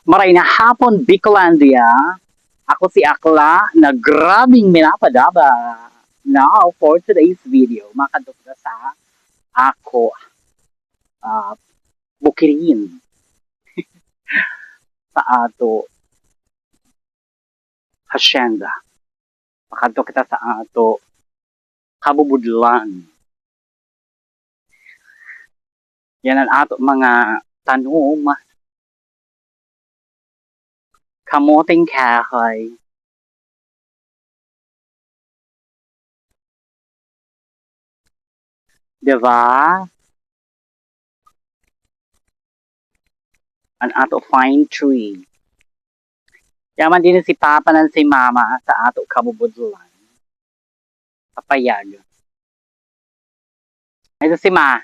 Maray na hapon, Bicolandia. Ako si Akla na grabing minapadaba. Now, for today's video, makadukda sa ako bukirin sa ato hasyenda. Makadto kita sa ato kabubudlan. Yan ang ato mga tanom. Kamuting kahoy. Diba? Ang ato fine tree. Yaman din si Papa ng si Mama sa ato kabubudlan. Papayag. Ito si Ma.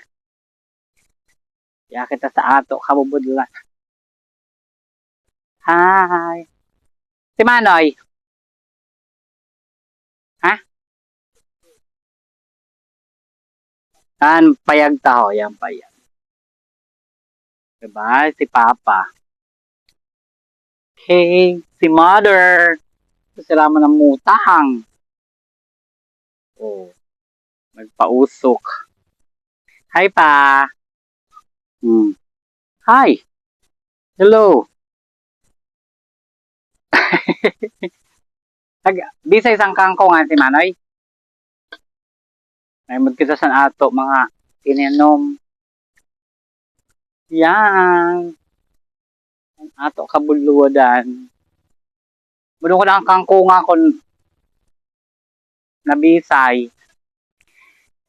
Kaya kita sa ato kabubudlan. Hi. Si Manoy. Ha? Yan, payag tao. Yan, payag. Diba? Si Papa. Okay. Si Mother. Sila mo ng mutahang. Oh. Nagpausok. Hi, Pa. Hi. Hello. Di sa isang kangkongan si Manoy. May magkita sa ato mga ininom. Yan. Ang ato kabuluwadan. Muna ko na ang kangkongan kon nabisay.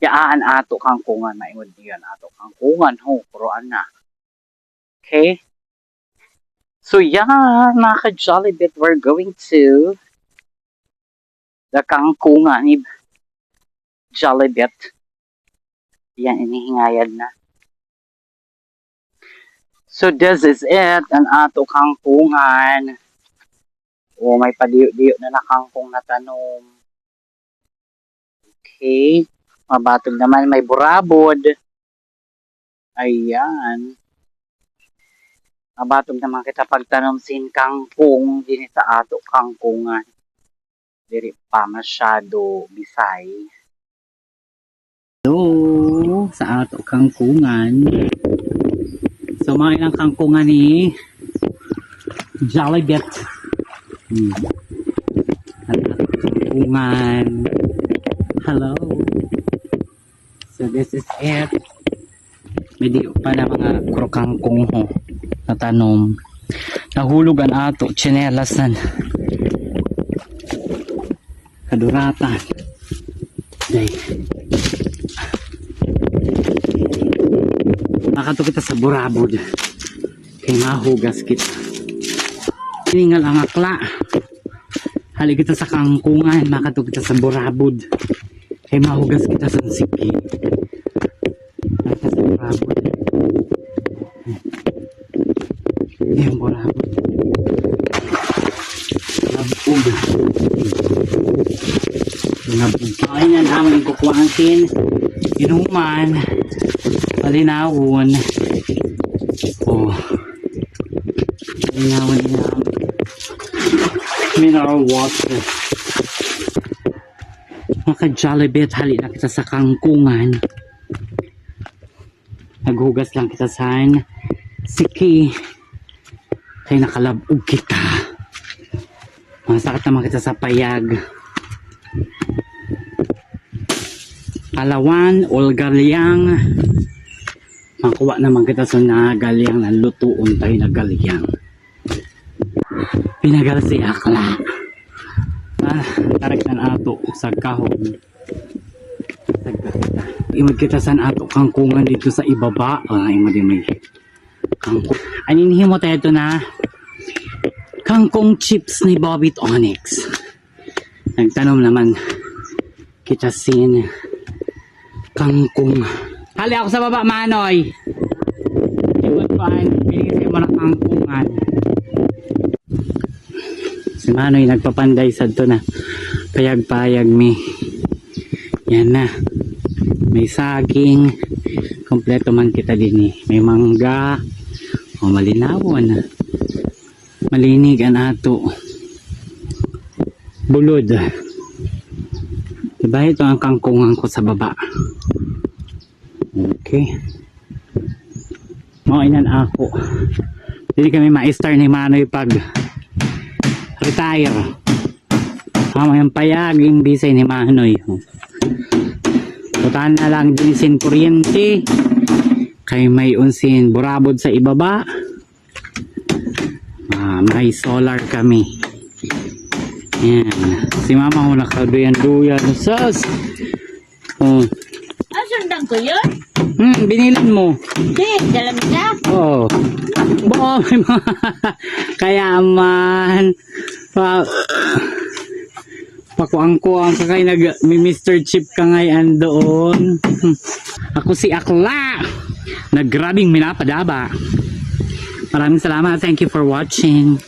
Yaan ato kangkongan. Maingod yan ato kangkongan. Ho, puruan na. Okay? So yeah, mga ka-Jollibit, we're going to the kangkungan ni Jollibit. Yan, inihingayad na. So this is it, ang ato kangkungan. Oh, may padiyo-diyo na nakangkong na tanom. Okay. Mabatog naman, may burabod. Ayan. Mabatog naman kita pagtanom sin kangkong din sa ato kangkungan. Diri pa masyado bisay. Hello sa ato kangkungan. So mga ilang kangkungan ni Jollibit. Ato kangkungan. Hello. So this is it. May di pa na mga krokangkong ho. Natanom. Nahulog ang ato chinelasan. Kaduratan. Day. Makato kita sa burabod. Kay mahugas kita. Hiningal ang akla. Hali kita sa kangkungan. Makato kita sa burabod. Kay mahugas kita sa siki. Makato sa burabod. Yung burabod. Nabug. Nabug. Ay na namin kukuangkin. Inuman. Palinawon. Oh. Palinawon niya. Mineral water. Maka-Jollibit. Hali na kita sa kangkungan. Naghugas lang kita sa siki. Kaya nakalabog kita. Masakit naman kita sa payag. Alawan, olgalyang. Makuha naman kita sa nagalyang na lutuon tayo na galyang. Pinagal si Akla. Tarik na ato sa kahon. Imod kita sa ato kangkungan dito sa ibaba. Imod may kangkong. Aninihin mo tayo ito na kangkong chips ni Bobit Onyx. Nagtanom naman kita sin kangkong. Hali ako sa baba, Manoy. Iwan ko ay pinisip mo na kangkungan. Si Manoy nagpapanday sa ito na payag-payag mi. Yan na. May saging. Kompleto man kita din eh. May mangga. O malinawon. Malinig ang ato. Bulod. Diba ito ang kangkungan ko sa baba. Okay. Mainan ako. Hindi kami ma-star ni Manoy pag retire. Mamayang payag yung bisay ni Manoy. Putaan na lang din sin kuryente. Kay may unsin burabod sa ibaba. May solar kami. Yan. Si mama ko nakaduyan-duyan. Sus! Oh. Sundan ko yun? Binilan mo. Hindi, dalam na. Oo. Oo, may mga kaya man. Pakuang-kuang ka kay may Mr. Chip ka ngayon doon. Ako si Akla. Nagrabing minapadaba. Maraming salamat. Thank you for watching.